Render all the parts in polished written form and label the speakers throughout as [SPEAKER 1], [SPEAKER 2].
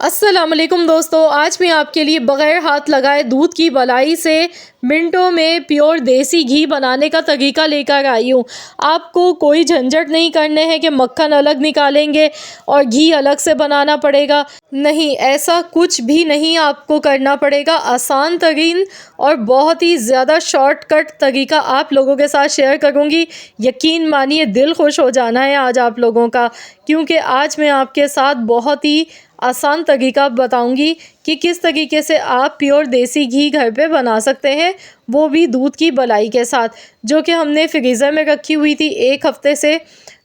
[SPEAKER 1] अस्सलाम वालेकुम दोस्तों, आज मैं आपके लिए बग़ैर हाथ लगाए दूध की मलाई से मिनटों में प्योर देसी घी बनाने का तरीका लेकर आई हूँ। आपको कोई झंझट नहीं करने हैं कि मक्खन अलग निकालेंगे और घी अलग से बनाना पड़ेगा। नहीं, ऐसा कुछ भी नहीं आपको करना पड़ेगा। आसान तरीन और बहुत ही ज़्यादा शॉर्टकट तरीका आप लोगों के साथ शेयर करूँगी। यकीन मानिए, दिल खुश हो जाना है आज आप लोगों का, क्योंकि आज मैं आपके साथ बहुत ही आसान तरीका बताऊंगी कि किस तरीके से आप प्योर देसी घी घर पे बना सकते हैं, वो भी दूध की मलाई के साथ, जो कि हमने फ्रीज़र में रखी हुई थी 1 हफ़्ते से।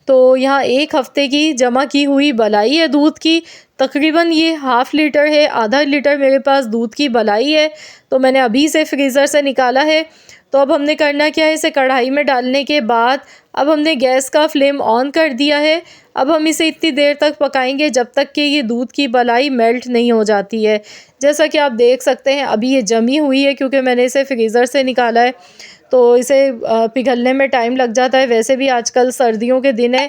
[SPEAKER 1] तो यहाँ 1 हफ़्ते की जमा की हुई मलाई है दूध की। तकरीबन ये ½ लीटर है, आधा लीटर मेरे पास दूध की मलाई है। तो मैंने अभी से फ्रीज़र से निकाला है। तो अब हमने करना क्या है, इसे कढ़ाई में डालने के बाद अब हमने गैस का फ्लेम ऑन कर दिया है। अब हम इसे इतनी देर तक पकाएंगे जब तक कि ये दूध की मलाई मेल्ट नहीं हो जाती है। जैसा कि आप देख सकते हैं, अभी ये जमी हुई है क्योंकि मैंने इसे फ्रीज़र से निकाला है, तो इसे पिघलने में टाइम लग जाता है। वैसे भी आजकल सर्दियों के दिन है।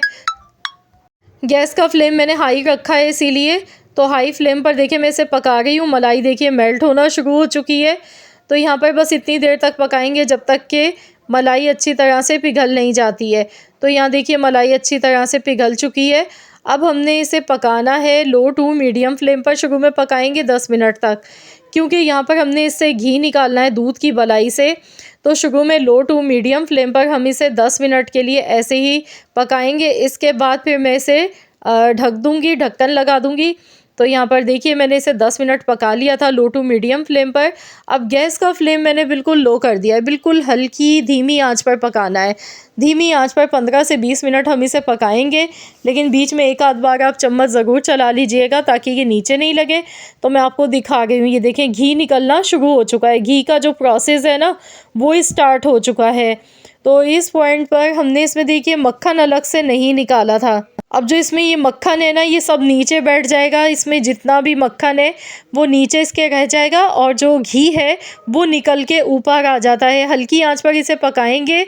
[SPEAKER 1] गैस का फ्लेम मैंने हाई रखा है इसीलिए। तो हाई फ्लेम पर देखिए मैं इसे पका रही हूँ। मलाई देखिए मेल्ट होना शुरू हो चुकी है। तो यहाँ पर बस इतनी देर तक पकाएंगे जब तक कि मलाई अच्छी तरह से पिघल नहीं जाती है। तो यहाँ देखिए मलाई अच्छी तरह से पिघल चुकी है। अब हमने इसे पकाना है लो टू मीडियम फ्लेम पर। शुरू में पकाएंगे 10 मिनट तक, क्योंकि यहाँ पर हमने इससे घी निकालना है दूध की मलाई से। तो शुरू में लो टू मीडियम फ्लेम पर हम इसे 10 मिनट के लिए ऐसे ही पकाएंगे। इसके बाद फिर मैं इसे ढक दूँगी, ढक्कन लगा दूँगी। तो यहाँ पर देखिए मैंने इसे 10 मिनट पका लिया था लो टू मीडियम फ्लेम पर। अब गैस का फ्लेम मैंने बिल्कुल लो कर दिया है। बिल्कुल हल्की धीमी आंच पर पकाना है। धीमी आंच पर 15 से 20 मिनट हम इसे पकाएंगे, लेकिन बीच में एक आध बार आप चम्मच ज़रूर चला लीजिएगा ताकि ये नीचे नहीं लगे। तो मैं आपको दिखा रही हूँ, ये देखें घी निकलना शुरू हो चुका है। घी का जो प्रोसेस है ना, वो स्टार्ट हो चुका है। तो इस पॉइंट पर हमने इसमें देखिए मक्खन अलग से नहीं निकाला था। अब जो इसमें ये मक्खन है ना, ये सब नीचे बैठ जाएगा। इसमें जितना भी मक्खन है वो नीचे इसके रह जाएगा और जो घी है वो निकल के ऊपर आ जाता है। हल्की आंच पर इसे पकाएंगे।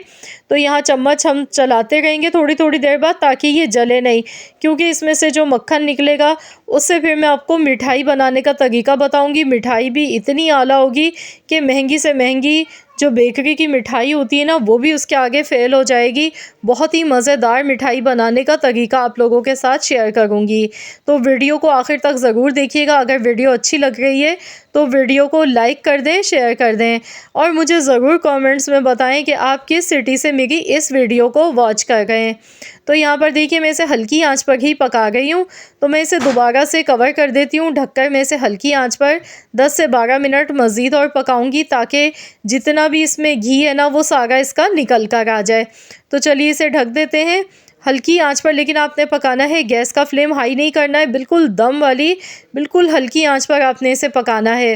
[SPEAKER 1] तो यहाँ चम्मच हम चलाते रहेंगे थोड़ी थोड़ी देर बाद, ताकि ये जले नहीं, क्योंकि इसमें से जो मक्खन निकलेगा उससे फिर मैं आपको मिठाई बनाने का तरीका बताऊंगी। मिठाई भी इतनी आला होगी कि महंगी से महंगी जो बेकरी की मिठाई होती है ना, वो भी उसके आगे फ़ेल हो जाएगी। बहुत ही मज़ेदार मिठाई बनाने का तरीका आप लोगों के साथ शेयर करूंगी। तो वीडियो को आखिर तक ज़रूर देखिएगा। अगर वीडियो अच्छी लग रही है तो वीडियो को लाइक कर दें, शेयर कर दें, और मुझे ज़रूर कमेंट्स में बताएं कि आप किस सिटी से मेरी इस वीडियो को वॉच कर रहे हैं। तो यहाँ पर देखिए मैं इसे हल्की आंच पर ही पका गई हूँ। तो मैं इसे दोबारा से कवर कर देती हूँ ढककर। मैं इसे हल्की आंच पर 10 से 12 मिनट मज़ीद और पकाऊंगी, ताकि जितना भी इसमें घी है ना वो सारा इसका निकल कर आ जाए। तो चलिए इसे ढक देते हैं हल्की आंच पर। लेकिन आपने पकाना है, गैस का फ्लेम हाई नहीं करना है, बिल्कुल दम वाली बिल्कुल हल्की आंच पर आपने इसे पकाना है।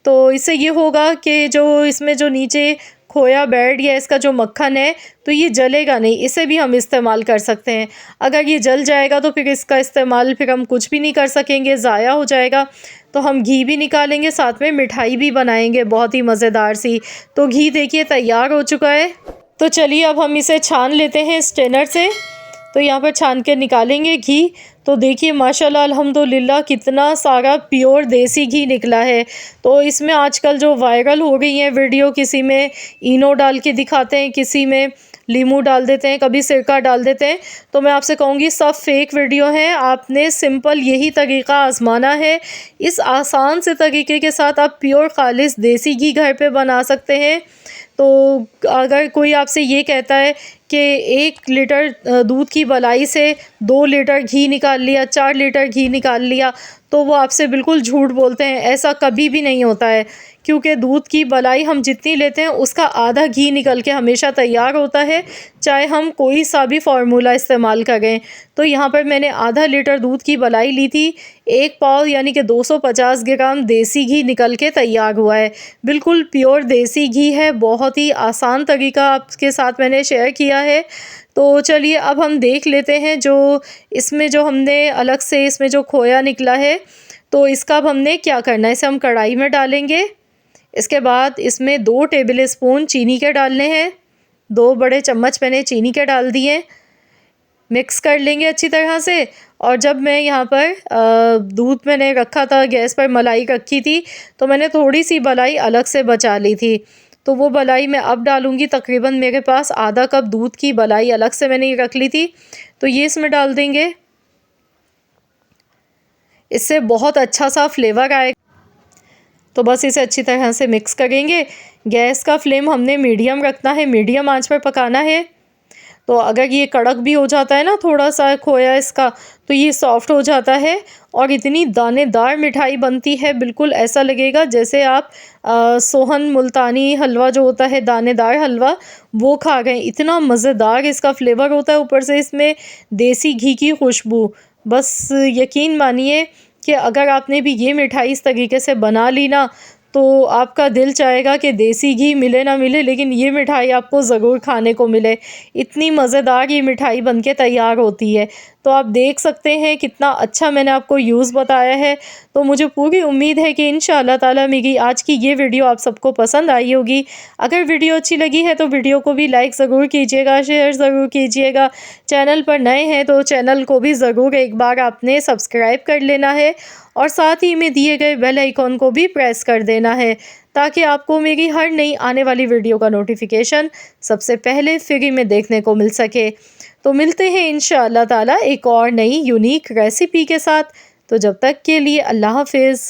[SPEAKER 1] तो इससे ये होगा कि जो इसमें जो नीचे खोया बैठ गया, इसका जो मक्खन है, तो ये जलेगा नहीं। इसे भी हम इस्तेमाल कर सकते हैं। अगर ये जल जाएगा तो फिर इसका इस्तेमाल फिर हम कुछ भी नहीं कर सकेंगे, ज़ाया हो जाएगा। तो हम घी भी निकालेंगे, साथ में मिठाई भी बनाएंगे बहुत ही मज़ेदार सी। तो घी देखिए तैयार हो चुका है। तो चलिए अब हम इसे छान लेते हैं स्ट्रेनर से। तो यहाँ पर छान के निकालेंगे घी। तो देखिए माशाल्लाह अल्हम्दुलिल्लाह कितना सारा प्योर देसी घी निकला है। तो इसमें आजकल जो वायरल हो रही हैं वीडियो, किसी में इनो डाल के दिखाते हैं, किसी में लीमू डाल देते हैं, कभी सिरका डाल देते हैं। तो मैं आपसे कहूँगी सब फेक वीडियो हैं। आपने सिंपल यही तरीका आजमाना है। इस आसान से तरीके के साथ आप प्योर खालिस देसी घी घर पे बना सकते हैं। तो अगर कोई आपसे ये कहता है कि 1 लीटर दूध की मलाई से 2 लीटर घी निकाल लिया, 4 लीटर घी निकाल लिया, तो वो आपसे बिल्कुल झूठ बोलते हैं। ऐसा कभी भी नहीं होता है, क्योंकि दूध की मलाई हम जितनी लेते हैं उसका आधा घी निकल के हमेशा तैयार होता है, चाहे हम कोई सा भी फार्मूला इस्तेमाल करें। तो यहाँ पर मैंने आधा लीटर दूध की मलाई ली थी। 1 पाव यानी कि 250 ग्राम देसी घी निकल के तैयार हुआ है। बिल्कुल प्योर देसी घी है। बहुत ही आसान तरीका आपके साथ मैंने शेयर किया है। तो चलिए अब हम देख लेते हैं जो इसमें जो हमने अलग से इसमें जो खोया निकला है, तो इसका अब हमने क्या करना है। इसे हम कढ़ाई में डालेंगे। इसके बाद इसमें 2 टेबल स्पून चीनी के डालने हैं। 2 बड़े चम्मच मैंने चीनी के डाल दिए। मिक्स कर लेंगे अच्छी तरह से। और जब मैं यहाँ पर दूध मैंने रखा था गैस पर, मलाई रखी थी, तो मैंने थोड़ी सी मलाई अलग से बचा ली थी। तो वो मलाई मैं अब डालूँगी। तकरीबन मेरे पास आधा कप दूध की मलाई अलग से मैंने रख ली थी, तो ये इसमें डाल देंगे। इससे बहुत अच्छा सा फ्लेवर आएगा। तो बस इसे अच्छी तरह से मिक्स करेंगे। गैस का फ्लेम हमने मीडियम रखना है, मीडियम आंच पर पकाना है। तो अगर ये कड़क भी हो जाता है ना थोड़ा सा खोया इसका, तो ये सॉफ्ट हो जाता है और इतनी दानेदार मिठाई बनती है, बिल्कुल ऐसा लगेगा जैसे आप सोहन मुल्तानी हलवा जो होता है, दानेदार हलवा, वो खा गए। इतना मज़ेदार इसका फ्लेवर होता है, ऊपर से इसमें देसी घी की खुशबू। बस यकीन मानिए कि अगर आपने भी ये मिठाई इस तरीके से बना ली ना, तो आपका दिल चाहेगा कि देसी घी मिले ना मिले, लेकिन ये मिठाई आपको ज़रूर खाने को मिले। इतनी मज़ेदार ये मिठाई बनके तैयार होती है। तो आप देख सकते हैं कितना अच्छा मैंने आपको यूज़ बताया है। तो मुझे पूरी उम्मीद है कि इंशाअल्लाह ताला मेरी आज की ये वीडियो आप सबको पसंद आई होगी। अगर वीडियो अच्छी लगी है तो वीडियो को भी लाइक ज़रूर कीजिएगा, शेयर ज़रूर कीजिएगा। चैनल पर नए हैं तो चैनल को भी ज़रूर एक बार आपने सब्सक्राइब कर लेना है और साथ ही में दिए गए बेल आइकॉन को भी प्रेस कर देना है, ताकि आपको मेरी हर नई आने वाली वीडियो का नोटिफिकेशन सबसे पहले फ्री में देखने को मिल सके। तो मिलते हैं इंशाअल्लाह ताला एक और नई यूनिक रेसिपी के साथ। तो जब तक के लिए अल्लाह हाफ़िज़।